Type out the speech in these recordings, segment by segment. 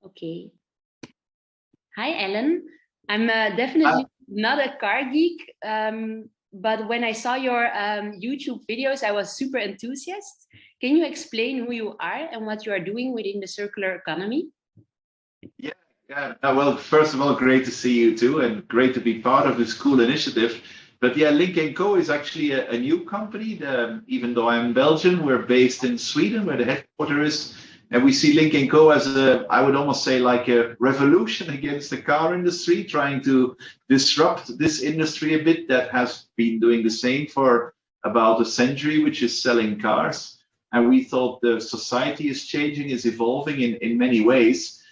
Okay. Hi, Ellen. I'm definitely not a car geek, but when I saw your YouTube videos, I was super enthusiastic. Can you explain who you are and what you are doing within the circular economy? Yeah. Well, first of all, great to see you too, and great to be part of this cool initiative. But yeah, Lynk&Co is actually a new company. Even though I'm Belgian, we're based in Sweden, where the headquarters is. And we see Lynk&Co as I would almost say, like a revolution against the car industry, trying to disrupt this industry a bit that has been doing the same for about a century, which is selling cars. And we thought the society is changing, is evolving in many ways.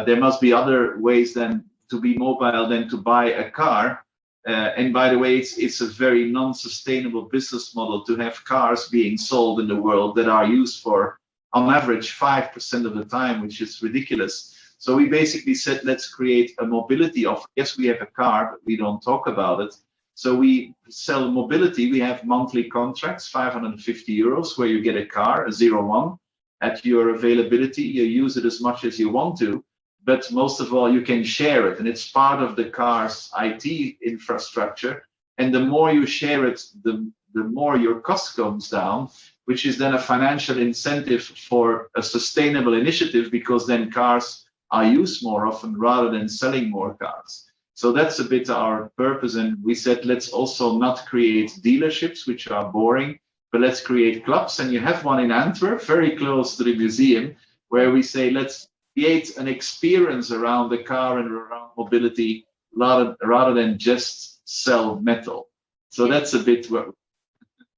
There must be other ways than to be mobile than to buy a car. And by the way, it's a very non-sustainable business model to have cars being sold in the world that are used for, on average, 5% of the time, which is ridiculous. So we basically said, let's create a mobility offer. Yes, we have a car, but we don't talk about it. So we sell mobility. We have monthly contracts, 550 euros, where you get a car, a 01, at your availability. You use it as much as you want to. But most of all, you can share it, and it's part of the car's IT infrastructure. And the more you share it, the more your cost comes down, which is then a financial incentive for a sustainable initiative, because then cars are used more often rather than selling more cars. So that's a bit our purpose. And we said, let's also not create dealerships, which are boring, but let's create clubs. And you have one in Antwerp, very close to the museum, where we say, let's create an experience around the car and around mobility rather than just sell metal. So that's a bit what.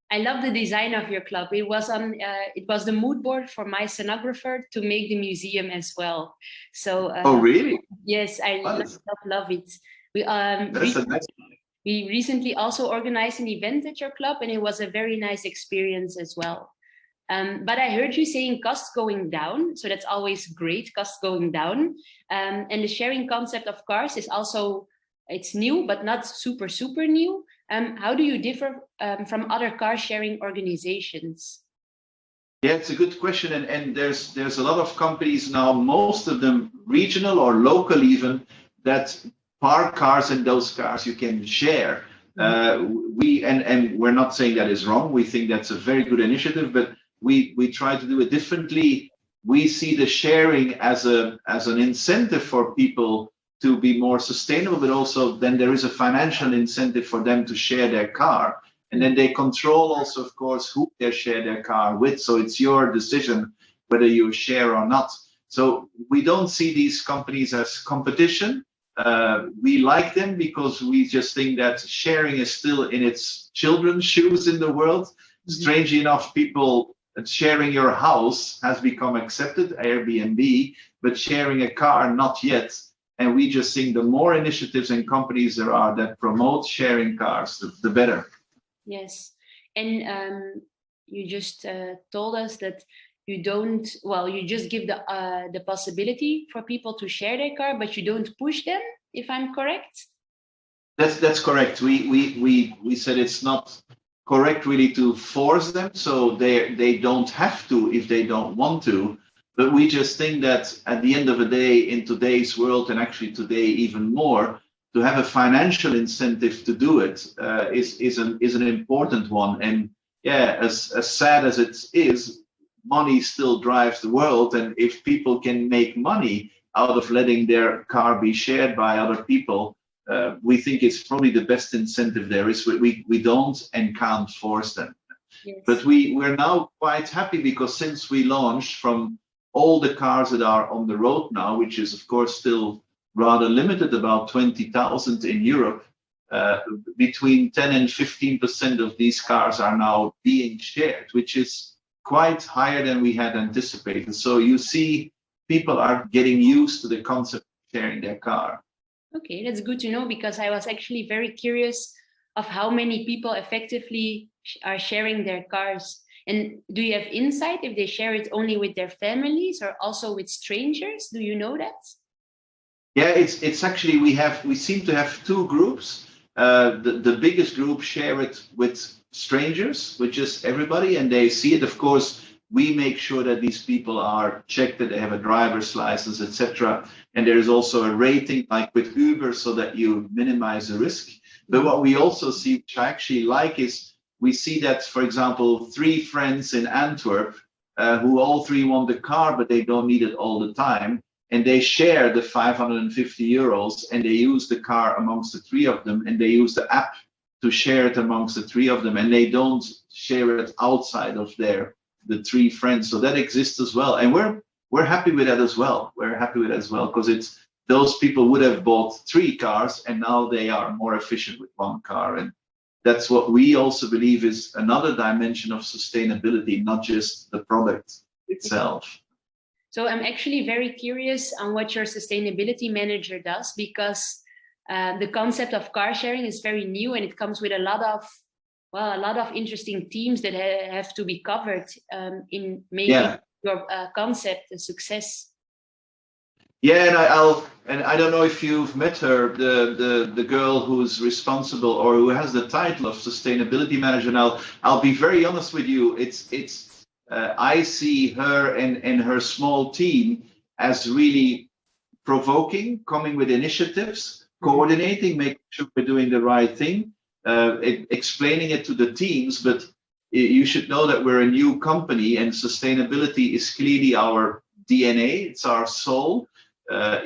I love the design of your club. It was the mood board for my scenographer to make the museum as well. So oh really? Yes, I love it. We recently also organized an event at your club, and it was a very nice experience as well. But I heard you saying costs going down, so that's always great, costs going down. And the sharing concept of cars is also, it's new, but not super new. How do you differ from other car sharing organizations? Yeah, it's a good question. And there's a lot of companies now, most of them regional or local even, that park cars, and those cars you can share. We're not saying that is wrong. We think that's a very good initiative, but we try to do it differently. We see the sharing as an incentive for people to be more sustainable, but also then there is a financial incentive for them to share their car. And then they control also, of course, who they share their car with. So it's your decision whether you share or not. So we don't see these companies as competition. We like them because we just think that sharing is still in its children's shoes in the world. Strangely enough, people sharing your house has become accepted, Airbnb, but sharing a car, not yet. And we just think the more initiatives and companies there are that promote sharing cars, the better. Yes. And you just told us that you just give the possibility for people to share their car, but you don't push them, if I'm correct? That's correct. We said it's not correct really to force them, so they don't have to if they don't want to. But we just think that at the end of the day, in today's world, and actually today even more, to have a financial incentive to do it is an important one. And yeah, as sad as it is, money still drives the world. And if people can make money out of letting their car be shared by other people, we think it's probably the best incentive there is. We don't and can't force them. Yes. But we're now quite happy because since we launched, from all the cars that are on the road now, which is of course still rather limited, about 20,000 in Europe, between 10 and 15% of these cars are now being shared, which is quite higher than we had anticipated. So you see, people are getting used to the concept of sharing their car. Okay, that's good to know, because I was actually very curious of how many people effectively are sharing their cars. And do you have insight if they share it only with their families or also with strangers? Do you know that? Yeah, it's actually, we seem to have two groups. The biggest group share it with strangers, which is everybody, and they see it. Of course, we make sure that these people are checked, that they have a driver's license, etc. And there is also a rating like with Uber so that you minimize the risk. But what we also see, which I actually like, is we see that, for example, 3 friends in Antwerp who all 3 want the car, but they don't need it all the time. And they share the 550 euros and they use the car amongst the 3 of them, and they use the app to share it amongst the 3 of them, and they don't share it outside of the 3 friends. So that exists as well. And we're happy with that as well. We're happy with that as well, because it's those people would have bought 3 cars and now they are more efficient with 1 car. And that's what we also believe is another dimension of sustainability, not just the product itself. So I'm actually very curious on what your sustainability manager does, because the concept of car sharing is very new, and it comes with a lot of interesting themes that have to be covered in making your concept a success. Yeah, and I don't know if you've met her, the girl who's responsible or who has the title of sustainability manager. Now, I'll be very honest with you. I see her and her small team as really provoking, coming with initiatives, coordinating, making sure we're doing the right thing, explaining it to the teams. But you should know that we're a new company, and sustainability is clearly our DNA. It's our soul.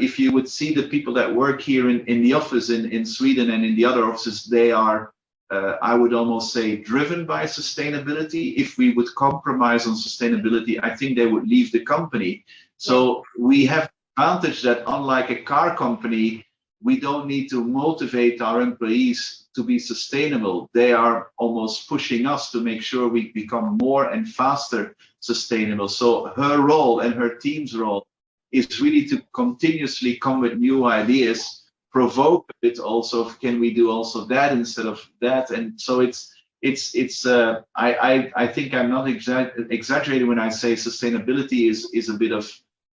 If you would see the people that work here in the office in Sweden and in the other offices, they are, I would almost say, driven by sustainability. If we would compromise on sustainability, I think they would leave the company. So we have the advantage that, unlike a car company, we don't need to motivate our employees to be sustainable. They are almost pushing us to make sure we become more and faster sustainable. So her role and her team's role is really to continuously come with new ideas, provoke a bit also, can we do also that instead of that? And so I think I'm not exaggerating when I say sustainability is a bit of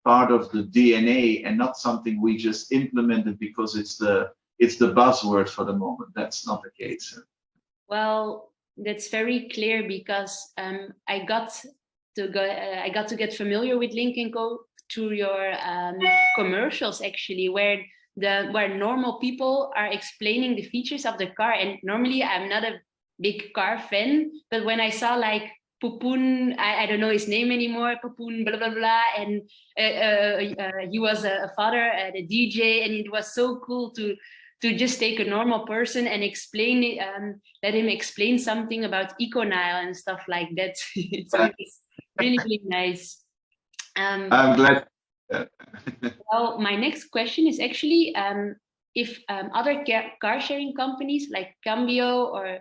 part of the DNA and not something we just implemented because it's the buzzword for the moment. That's not the case. Well, that's very clear, because I got to get familiar with Lynk&Co through your commercials, actually, where normal people are explaining the features of the car. And normally I'm not a big car fan, but when I saw like Popoon, I don't know his name anymore, Popoon, blah, blah, blah. And he was a father at a DJ, and it was so cool to just take a normal person and explain it, let him explain something about EcoNile and stuff like that. It's really, really nice. I'm glad. Well, my next question is actually if other car sharing companies like Cambio or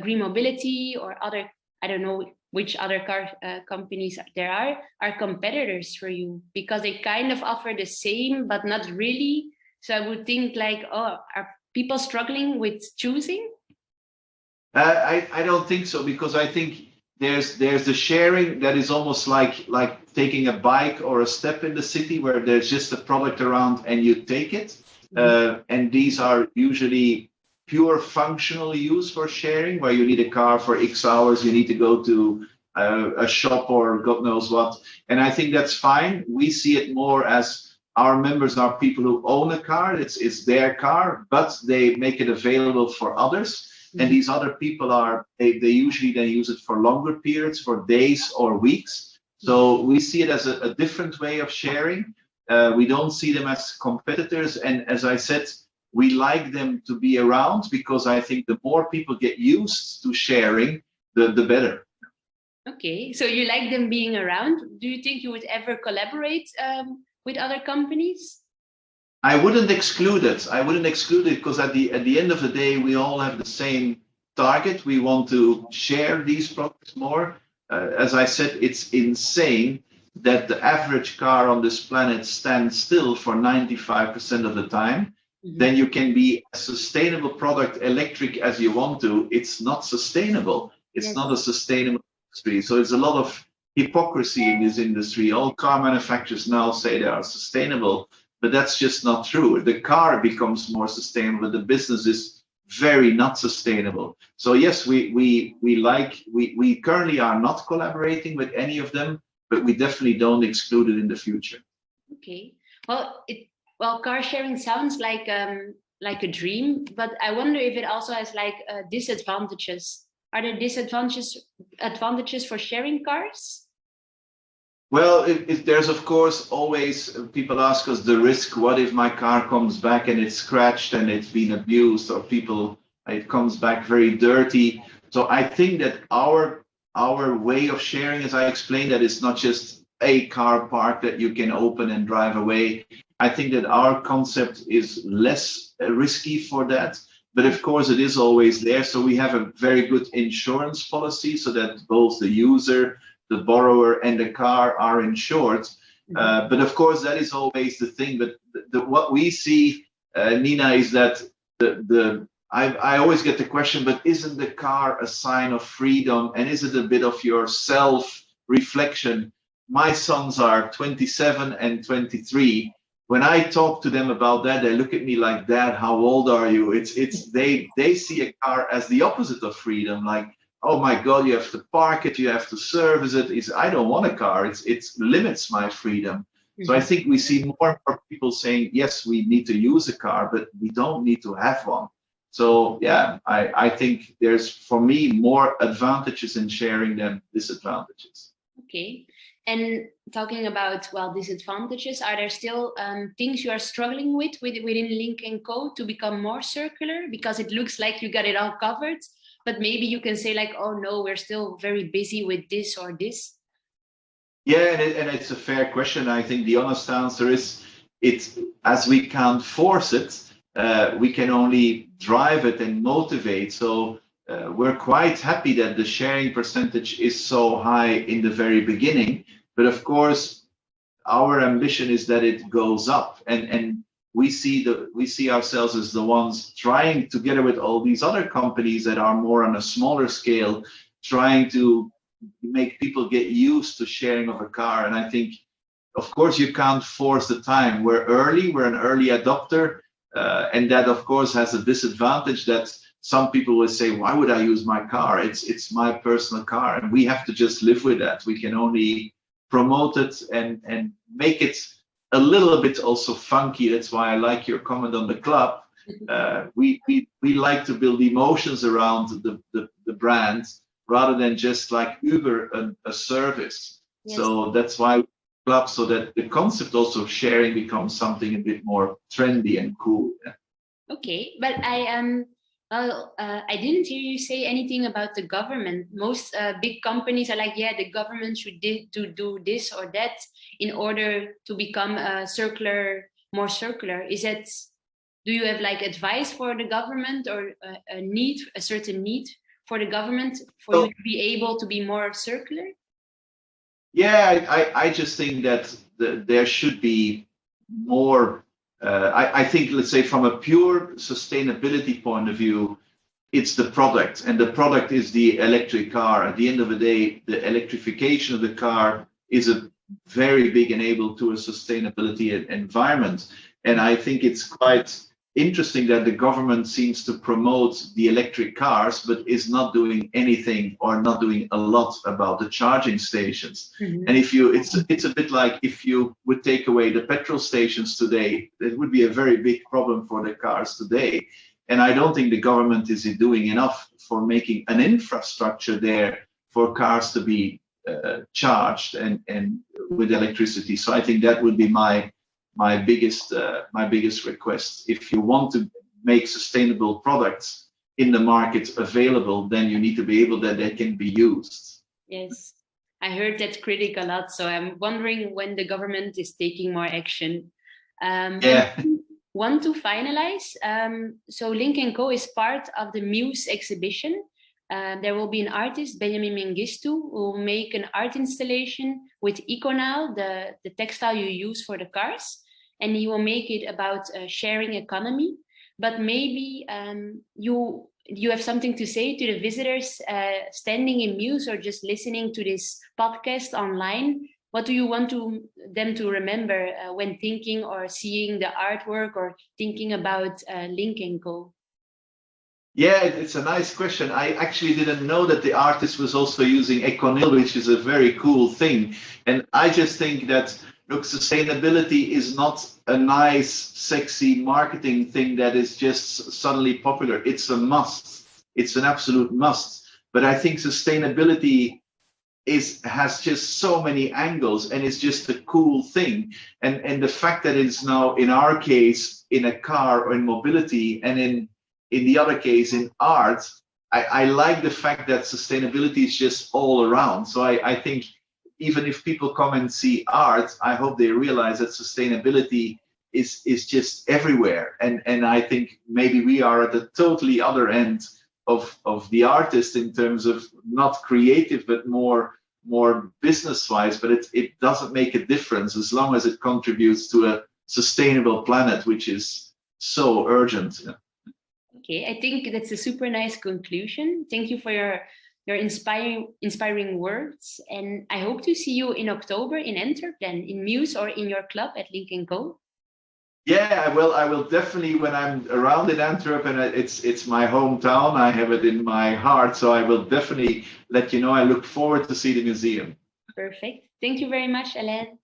Green Mobility or other, I don't know which other car companies there are competitors for you, because they kind of offer the same, but not really. So I would think like, oh, are people struggling with choosing? I don't think so, because I think there's the sharing that is almost like taking a bike or a step in the city, where there's just a product around and you take it. And these are usually pure functional use for sharing, where you need a car for X hours, you need to go to a shop or God knows what. And I think that's fine. We see it more as our members are people who own a car. It's their car, but they make it available for others. And these other people they usually use it for longer periods, for days or weeks. So we see it as a different way of sharing. We don't see them as competitors. And as I said, we like them to be around, because I think the more people get used to sharing, the better. Okay, so you like them being around. Do you think you would ever collaborate with other companies? I wouldn't exclude it. Because at the end of the day, we all have the same target. We want to share these products more. As I said, it's insane that the average car on this planet stands still for 95% of the time. Then you can be a sustainable product, electric as you want to. It's not sustainable. It's not a sustainable industry. So it's a lot of hypocrisy in this industry. All car manufacturers now say they are sustainable, but that's just not true. The car becomes more sustainable. The business is very not sustainable. So yes, we currently are not collaborating with any of them. but we definitely don't exclude it in the future. Okay. Well, car sharing sounds like a dream, but I wonder if it also has like disadvantages. Are there advantages for sharing cars? Well, there's of course always people ask us the risk. What if my car comes back and it's scratched and it's been abused, or it comes back very dirty? So I think that our way of sharing, as I explained, that it's not just a car park that you can open and drive away. I think that our concept is less risky for that. But of course, it is always there. So we have a very good insurance policy so that both the user, the borrower, and the car are insured. But of course, that is always the thing. But what we see, Nina, is that I always get the question, but isn't the car a sign of freedom? And is it a bit of your self-reflection? My sons are 27 and 23. When I talk to them about that, they look at me like, Dad, how old are you? They see a car as the opposite of freedom. Like, oh my God, you have to park it, you have to service it. I don't want a car. It limits my freedom. So I think we see more and more people saying, yes, we need to use a car, but we don't need to have one. So yeah, I think there's, for me, more advantages in sharing than disadvantages. Okay. And talking about, well, disadvantages, are there still things you are struggling within Lynk&Co to become more circular? Because it looks like you got it all covered, but maybe you can say like, oh no, we're still very busy with this or this. Yeah, and it's a fair question. I think the honest answer is, as we can't force it, we can only drive it and motivate. So we're quite happy that the sharing percentage is so high in the very beginning. But of course, our ambition is that it goes up, and we see ourselves as the ones trying, together with all these other companies that are more on a smaller scale, trying to make people get used to sharing of a car. And I think, of course, you can't force the time. We're an early adopter, and that of course has a disadvantage that some people will say, why would I use my car? It's my personal car, and we have to just live with that. We can only promote it and make it a little bit also funky. That's why I like your comment on the club. We like to build emotions around the brand rather than just like Uber, a service. Yes. So that's why club, so that the concept also of sharing becomes something a bit more trendy and cool. Yeah. Okay, but I didn't hear you say anything about the government. Most big companies are like, yeah, the government should do this or that in order to become more circular. Do you have like advice for the government, or a certain need for the government for you to be able to be more circular? Yeah, I just think that there should be more. I think, let's say, from a pure sustainability point of view, it's the product, and the product is the electric car. At the end of the day, the electrification of the car is a very big enabler to a sustainability environment. And I think it's quite interesting that the government seems to promote the electric cars, but is not doing anything or not doing a lot about the charging stations. Mm-hmm. And it's a bit like if you would take away the petrol stations today, it would be a very big problem for the cars today. And I don't think the government is doing enough for making an infrastructure there for cars to be charged and with electricity. So I think that would be my biggest request. If you want to make sustainable products in the market available, then you need to be able that they can be used. Yes, I heard that critic a lot. So I'm wondering when the government is taking more action. Yeah. Want to finalize? So Lynk&Co is part of the Muse exhibition. There will be an artist, Benjamin Mengistu, who will make an art installation with Econal, the textile you use for the cars. And he will make it about sharing economy. But maybe you have something to say to the visitors standing in Muse or just listening to this podcast online. What do you want them to remember when thinking or seeing the artwork or thinking about Lynk&Co? Yeah, it's a nice question. I actually didn't know that the artist was also using Econil, which is a very cool thing. And I just think that, look, sustainability is not a nice, sexy marketing thing that is just suddenly popular. It's a must. It's an absolute must. But I think sustainability has just so many angles and it's just a cool thing. And the fact that it's now in our case in a car or in mobility and in the other case in art, I like the fact that sustainability is just all around. So I think even if people come and see art, I hope they realize that sustainability is just everywhere. And I think maybe we are at the totally other end of the artist in terms of not creative but more business wise, but it doesn't make a difference as long as it contributes to a sustainable planet, which is so urgent. Okay, I think that's a super nice conclusion. Thank you for your inspiring words, and I hope to see you in October in Antwerp, then in Muse or in your club at Lynk&Co. Yeah, I will definitely when I'm around in Antwerp, and it's my hometown. I have it in my heart, so I will definitely let you know. I look forward to see the museum. Perfect. Thank you very much, Alain.